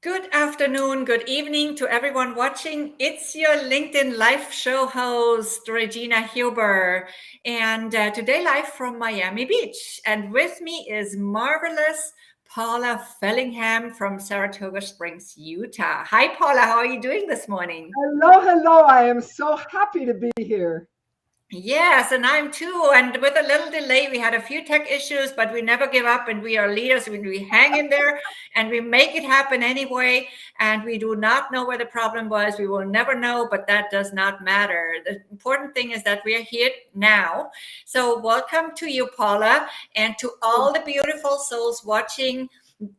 Good afternoon, good evening to everyone watching. It's your LinkedIn Live show host, Regina Huber, and today live from Miami Beach. And with me is marvelous Paula Fellingham from Saratoga Springs, Utah. Hi, Paula. How are you doing this morning? Hello. I am so happy to be here. Yes, and I'm too. And with a little delay, we had a few tech issues, but we never give up and we are leaders. We hang in there and we make it happen anyway. And we do not know where the problem was. We will never know, but that does not matter. The important thing is that we are here now. So welcome to you, Paula, and to all the beautiful souls watching.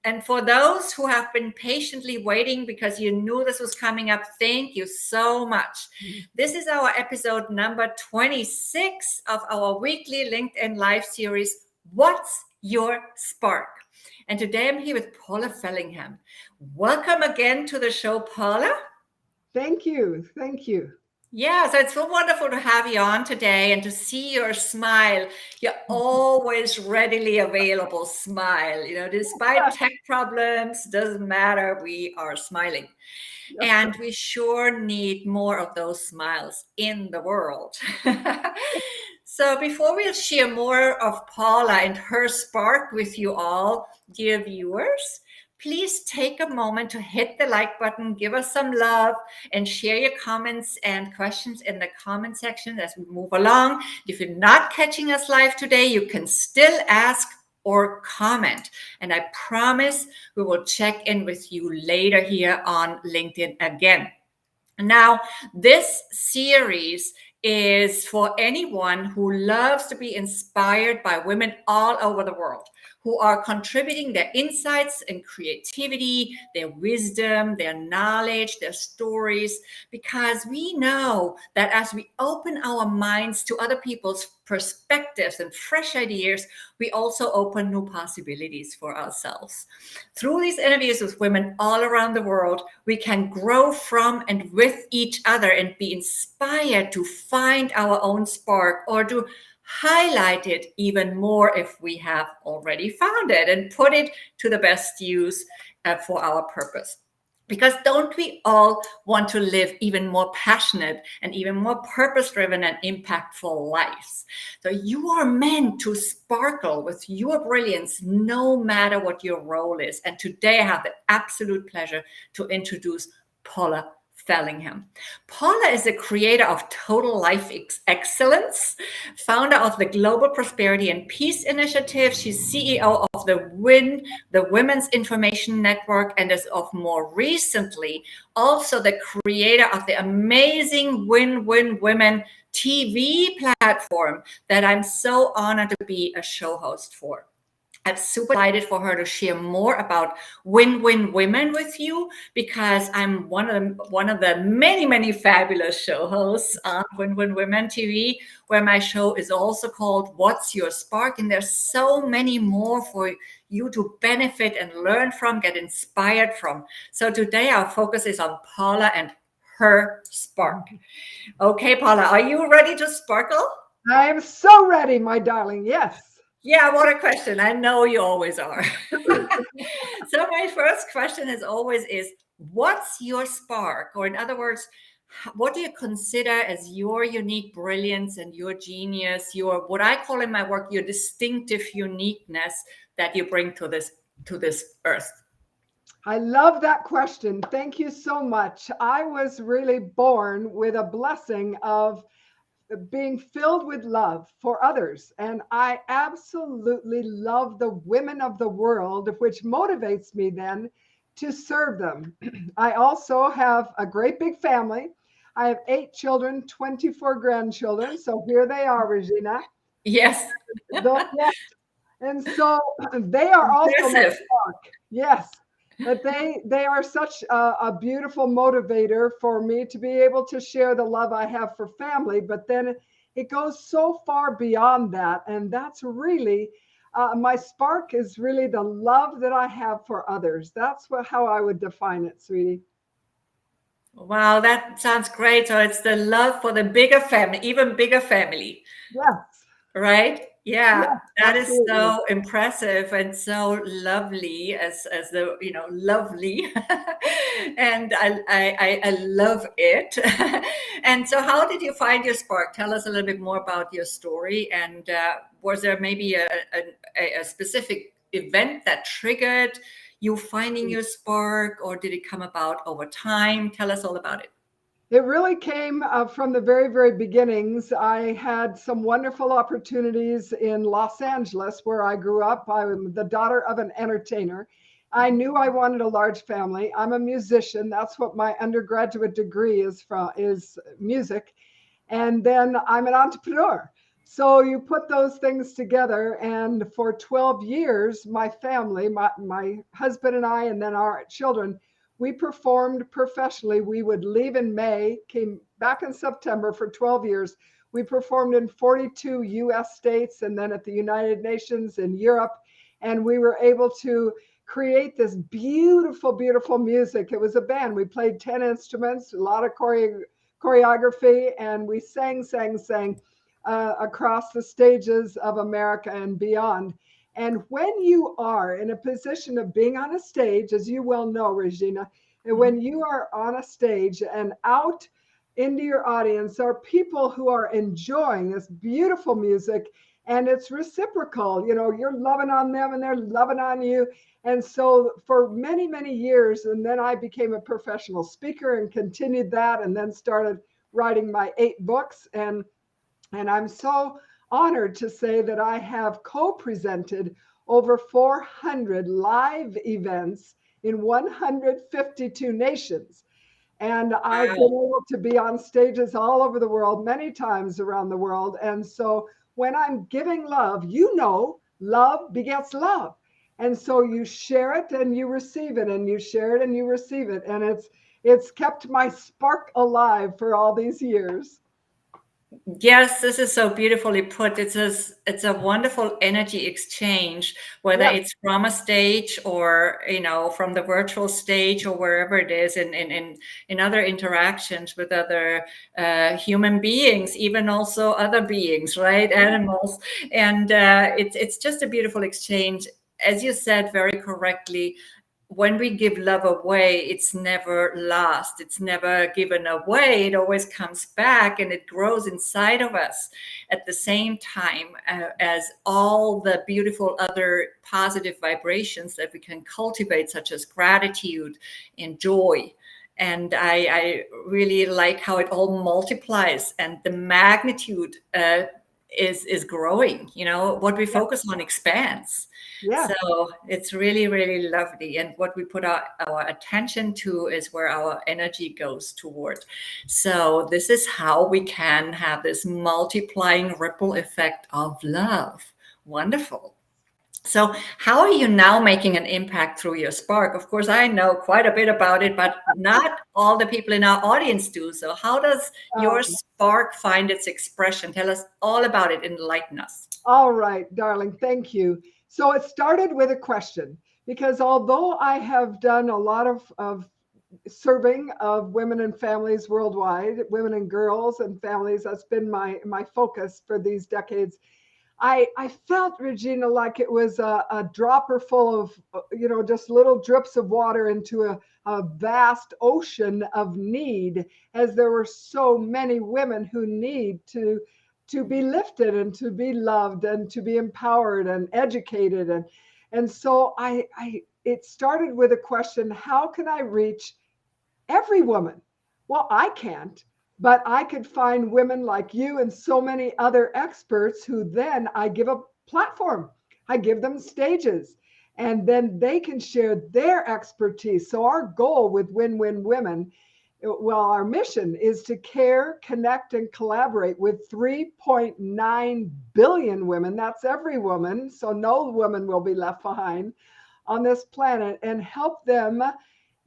And for those who have been patiently waiting because you knew this was coming up, thank you so much. This is our episode number 26 of our weekly LinkedIn Live series, What's Your Spark? And today I'm here with Paula Fellingham. Welcome again to the show, Paula. Thank you. Yeah, so it's so wonderful to have you on today and to see your smile. You're always readily available smile. Despite tech problems, doesn't matter, we are smiling. And we sure need more of those smiles in the world. So before we share more of Paula and her spark with you all, dear viewers, please take a moment to hit the like button, give us some love, and share your comments and questions in the comment section as we move along. If you're not catching us live today, you can still ask or comment. And I promise we will check in with you later here on LinkedIn again. Now, this series is for anyone who loves to be inspired by women all over the world, who are contributing their insights and creativity, their wisdom, their knowledge, their stories, because we know that as we open our minds to other people's perspectives and fresh ideas, we also open new possibilities for ourselves. Through these interviews with women all around the world, we can grow from and with each other and be inspired to find our own spark or to highlight it even more if we have already found it and put it to the best use for our purpose. Because don't we all want to live even more passionate and even more purpose-driven and impactful lives? So you are meant to sparkle with your brilliance no matter what your role is. And today I have the absolute pleasure to introduce Paula Fellingham. Paula is a creator of Total Life Excellence, founder of the Global Prosperity and Peace Initiative. She's CEO of the Women's Information Network, and is of more recently also the creator of the amazing WinWin Women TV platform that I'm so honored to be a show host for. I'm super excited for her to share more about WinWin Women with you, because I'm one of the many fabulous show hosts on WinWin Women TV, where my show is also called What's Your Spark? And there's so many more for you to benefit and learn from, get inspired from. So today our focus is on Paula and her spark. Okay, Paula, are you ready to sparkle? I am so ready, my darling. Yes. Yeah, what a question. I know you always are. So my first question is, what's your spark? Or in other words, what do you consider as your unique brilliance and your genius, your, what I call in my work, your distinctive uniqueness that you bring to this earth? I love that question. Thank you so much. I was really born with a blessing of being filled with love for others. And I absolutely love the women of the world, which motivates me then to serve them. I also have a great big family. I have 8 children, 24 grandchildren. So here they are, Regina. Yes. Yes. And so they are also my Impressive. spark. Yes. But they are such a beautiful motivator for me to be able to share the love I have for family. But then it goes so far beyond that. And that's really my spark is really the love that I have for others. That's how I would define it, sweetie. Wow, that sounds great. So it's the love for the bigger family, even bigger family, Yes. right? Yeah, Yes, that is absolutely. so impressive and so lovely as the, lovely. And I love it. And so how did you find your spark? Tell us a little bit more about your story. And was there maybe a specific event that triggered you finding your spark, or did it come about over time? Tell us all about it. It really came from the very, very beginnings. I had some wonderful opportunities in Los Angeles, where I grew up. I'm the daughter of an entertainer. I knew I wanted a large family. I'm a musician. That's what my undergraduate degree is from, is music. And then I'm an entrepreneur. So you put those things together, and for 12 years, my family, my husband and I, and then our children, we performed professionally. We would leave in May, came back in September for 12 years. We performed in 42 US states and then at the United Nations in Europe. And we were able to create this beautiful, beautiful music. It was a band. We played 10 instruments, a lot of choreography, and we sang across the stages of America and beyond. And when you are in a position of being on a stage, as you well know, Regina, and when you are on a stage and out into your audience are people who are enjoying this beautiful music, and it's reciprocal. You're loving on them and they're loving on you. And so for many, many years, and then I became a professional speaker and continued that, and then started writing my 8 books. And I'm so honored to say that I have co-presented over 400 live events in 152 nations. And I've been Wow. able to be on stages all over the world, many times around the world. And so when I'm giving love, love begets love. And so you share it and you receive it, and you share it and you receive it. And it's kept my spark alive for all these years. Yes, this is so beautifully put. It's a wonderful energy exchange, whether Yes. it's from a stage or from the virtual stage or wherever it is in other interactions with other human beings, even also other beings, right? Animals, and it's just a beautiful exchange. As you said very correctly, when we give love away, it's never lost. It's never given away. It always comes back and it grows inside of us at the same time as all the beautiful other positive vibrations that we can cultivate, such as gratitude and joy. And I really like how it all multiplies and the magnitude is growing. What we Yes. focus on expands. So Yes. it's really, really lovely. And what we put our attention to is where our energy goes toward. So this is how we can have this multiplying ripple effect of love. Wonderful. So how are you now making an impact through your spark? Of course, I know quite a bit about it, but not all the people in our audience do. So how does your Um, spark find its expression? Tell us all about it. Enlighten us. All right, darling. Thank you. So it started with a question, because although I have done a lot of serving of women and families worldwide, women and girls and families, that's been my focus for these decades. I felt, Regina, like it was a dropper full of, just little drips of water into a vast ocean of need, as there were so many women who need to be lifted and to be loved and to be empowered and educated. And so it started with a question: how can I reach every woman? Well, I can't, but I could find women like you and so many other experts who then I give a platform. I give them stages, and then they can share their expertise. So our goal with WinWin Women, well, our mission is to care, connect, and collaborate with 3.9 billion women. That's every woman. So no woman will be left behind on this planet, and help them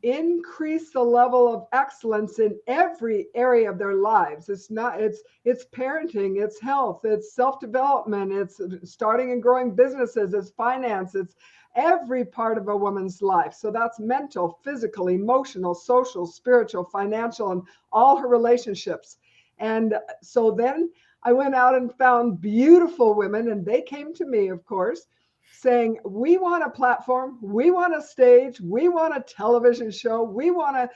increase the level of excellence in every area of their lives. It's parenting, it's health, it's self-development, it's starting and growing businesses, it's finance, it's every part of a woman's life. So that's mental, physical, emotional, social, spiritual, financial, and all her relationships. And so then I went out and found beautiful women, and they came to me, of course, saying, we want a platform, we want a stage, we want a television show, we want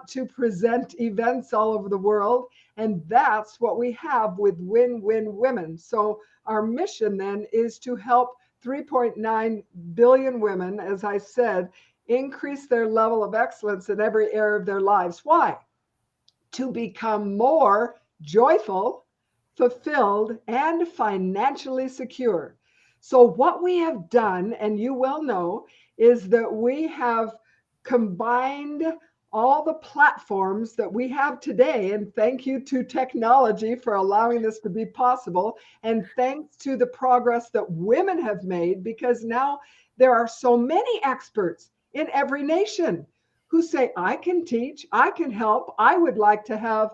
to present events all over the world. And that's what we have with WinWin Women. So our mission then is to help 3.9 billion women, as I said, increase their level of excellence in every area of their lives. Why? To become more joyful, fulfilled, and financially secure. So, what we have done, and you well know, is that we have combined all the platforms that we have today. And thank you to technology for allowing this to be possible. And thanks to the progress that women have made, because now there are so many experts in every nation who say, I can teach, I can help. I would like to have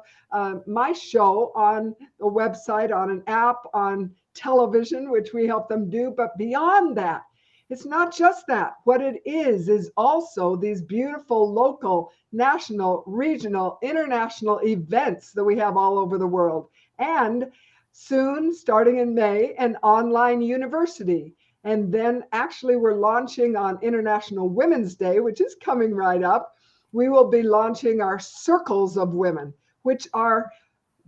my show on a website, on an app, on television, which we help them do. But beyond that, it's not just that. What it is also these beautiful local, national, regional, international events that we have all over the world. And soon, starting in May, an online university. And then actually, we're launching on International Women's Day, which is coming right up. We will be launching our circles of women, which are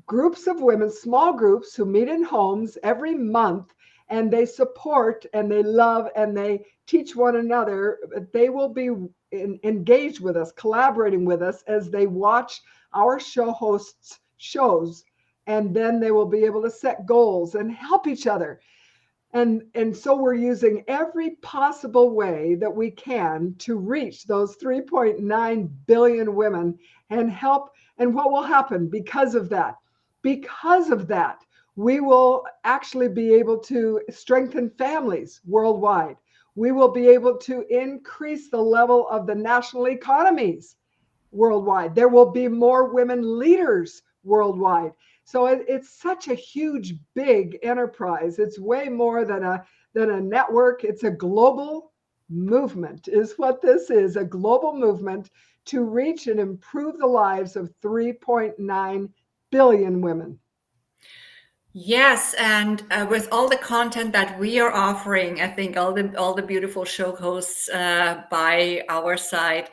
groups of women, small groups who meet in homes every month, and they support and they love and they teach one another. They will be engaged with us, collaborating with us as they watch our show hosts' shows. And then they will be able to set goals and help each other. And so we're using every possible way that we can to reach those 3.9 billion women and help. And what will happen because of that? Because of that, we will actually be able to strengthen families worldwide. We will be able to increase the level of the national economies worldwide. There will be more women leaders worldwide. So it's such a huge, big enterprise. It's way more than a network. It's a global movement, is what this is, a global movement to reach and improve the lives of 3.9 billion women. Yes, and with all the content that we are offering, I think all the beautiful show hosts by our side,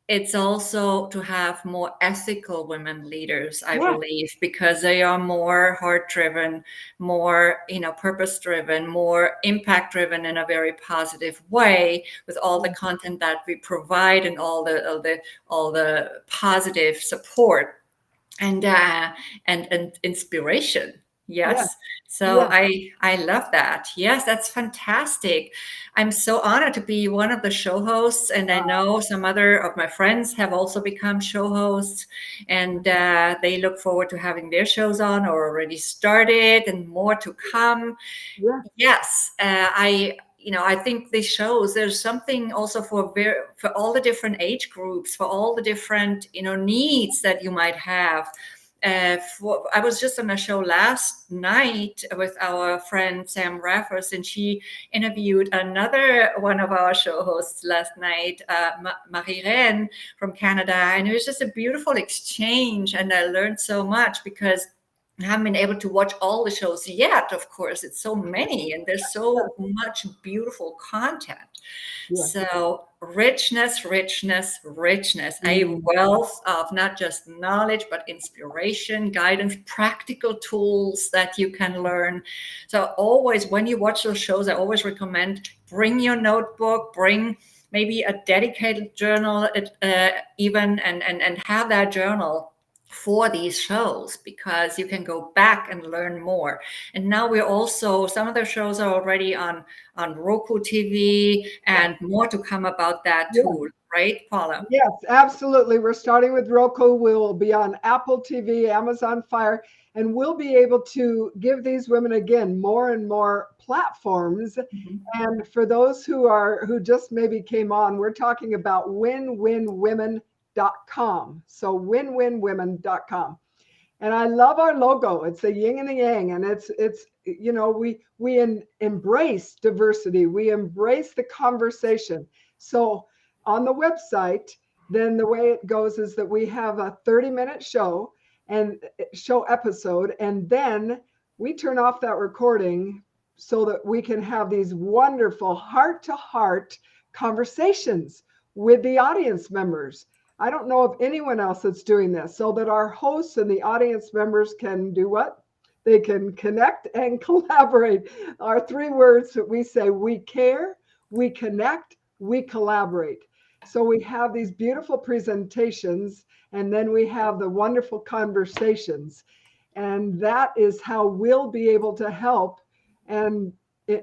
it's also to have more ethical women leaders, I Yeah, believe, because they are more heart-driven, more, purpose-driven, more impact-driven in a very positive way with all the content that we provide and all the positive support and inspiration. yeah, Yes. So yeah. I love that. Yes, that's fantastic. I'm so honored to be one of the show hosts, and I know some other of my friends have also become show hosts, and they look forward to having their shows on or already started, and more to come. Yeah. Yes, I think this shows there's something also for all the different age groups, for all the different needs that you might have. I was just on a show last night with our friend Sam Raffers, and she interviewed another one of our show hosts last night, Marie-Reine from Canada, and it was just a beautiful exchange, and I learned so much because I haven't been able to watch all the shows yet. Of course, it's so many and there's so much beautiful content. Yeah. So richness, richness, richness, a Mm. wealth of not just knowledge, but inspiration, guidance, practical tools that you can learn. So always, when you watch those shows, I always recommend bring your notebook, bring maybe a dedicated journal, even, and have that journal for these shows, because you can go back and learn more. And now we're also, some of the shows are already on Roku TV, and more to come about that Yeah. too, right, Paula? Yes, absolutely. We're starting with Roku. We'll be on Apple TV, Amazon Fire, and we'll be able to give these women again more and more platforms. Mhm. And for those who just maybe came on, we're talking about WinWinWomen.com. So WinWinWomen.com. And I love our logo. It's the yin and the yang, and it's we embrace diversity. We embrace the conversation. So on the website, then the way it goes is that we have a 30-minute show and show episode, and then we turn off that recording so that we can have these wonderful heart-to-heart conversations with the audience members. I don't know of anyone else that's doing this, so that our hosts and the audience members can do what? They can connect and collaborate. Our three words that we say: we care, we connect, we collaborate. So we have these beautiful presentations, and then we have the wonderful conversations. And that is how we'll be able to help and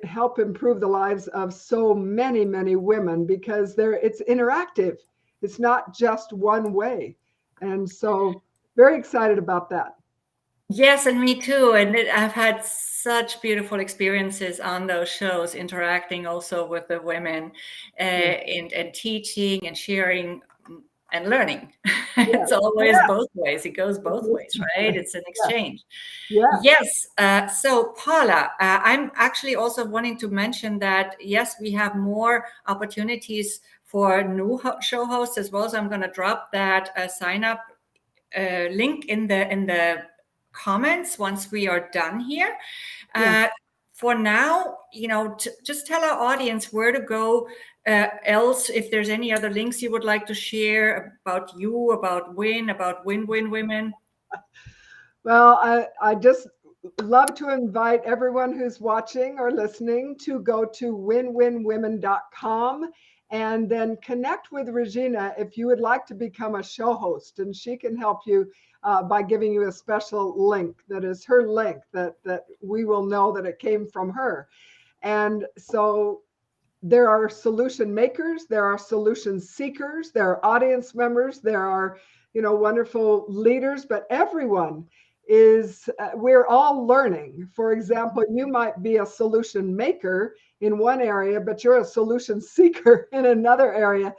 help improve the lives of so many, many women, because it's interactive. It's not just one way. And so very excited about that. Yes, and me too. And I've had such beautiful experiences on those shows, interacting also with the women, and teaching and sharing and learning. Yeah. It's always Yeah. both ways. It goes both ways, right? It's an exchange. Yeah. Yes. So, Paula, I'm actually also wanting to mention that, yes, we have more opportunities for new show hosts as well. So I'm going to drop that sign up link in the comments once we are done here. For now, just tell our audience where to go. Else, if there's any other links you would like to share about you, about about WinWin Women. Well, I just love to invite everyone who's watching or listening to go to winwinwomen.com and then connect with Regina if you would like to become a show host, and she can help you by giving you a special link that is her link, that we will know that it came from her. And so there are solution makers, there are solution seekers, there are audience members, there are, wonderful leaders, but everyone we're all learning. For example, you might be a solution maker in one area, but you're a solution seeker in another area.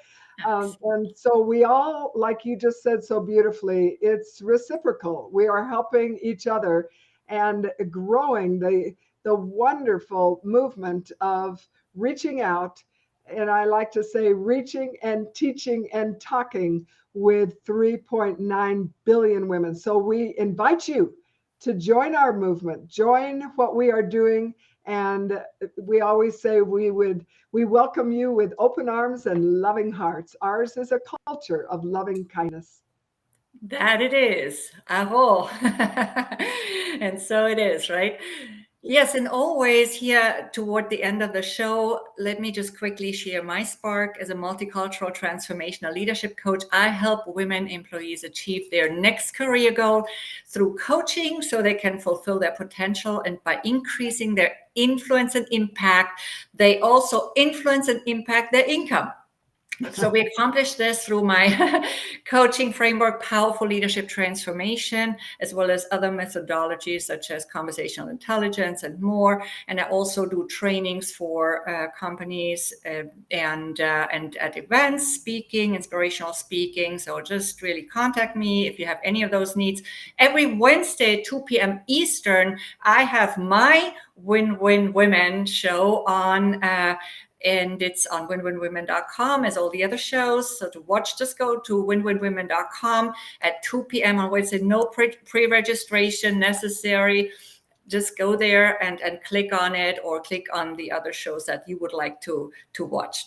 And so we all, like you just said so beautifully, it's reciprocal. We are helping each other and growing the wonderful movement of reaching out. And I like to say reaching and teaching and talking with 3.9 billion women. So we invite you to join our movement, join what we are doing. And we always say we welcome you with open arms and loving hearts. Ours is a culture of loving kindness. That it is. Aho. And so it is, right? Yes, and always here toward the end of the show, let me just quickly share my spark. As a multicultural transformational leadership coach, I help women employees achieve their next career goal through coaching so they can fulfill their potential. And by increasing their influence and impact, they also influence and impact their income. So we accomplish this through my coaching framework, Powerful Leadership Transformation, as well as other methodologies such as conversational intelligence and more. And I also do trainings for companies and at events, speaking, inspirational speaking. So just really contact me if you have any of those needs. Every Wednesday, 2 p.m. Eastern, I have my WinWin Women show on and it's on winwinwomen.com as all the other shows. So to watch, just go to winwinwomen.com at 2 p.m. on Wednesday. No pre-registration necessary. Just go there and click on it, or click on the other shows that you would like to watch.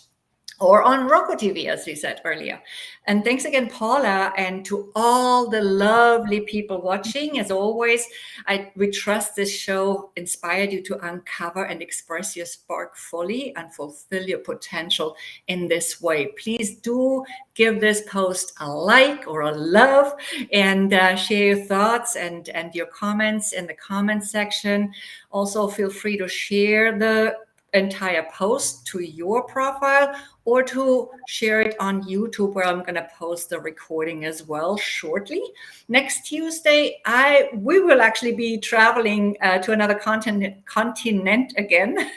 Or on Roku TV, as we said earlier. And thanks again, Paula, and to all the lovely people watching. As always, we trust this show inspired you to uncover and express your spark fully and fulfill your potential in this way. Please do give this post a like or a love, and share your thoughts and your comments in the comment section. Also, feel free to share the entire post to your profile, or to share it on YouTube, where I'm going to post the recording as well shortly. Next Tuesday, we will actually be traveling to another continent again,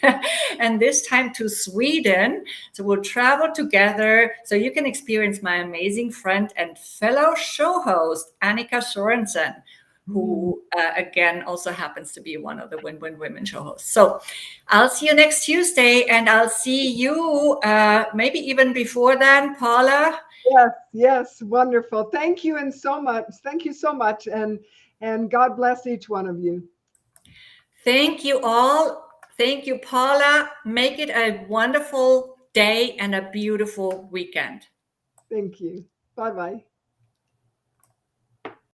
and this time to Sweden. So we'll travel together so you can experience my amazing friend and fellow show host, Annika Sorensen, who again also happens to be one of the WinWin Women show hosts. So I'll see you next Tuesday, and I'll see you maybe even before then, Paula. Yes, wonderful. Thank you so much, and God bless each one of you. Thank you all. Thank you, Paula. Make it a wonderful day and a beautiful weekend. Thank you. Bye-bye.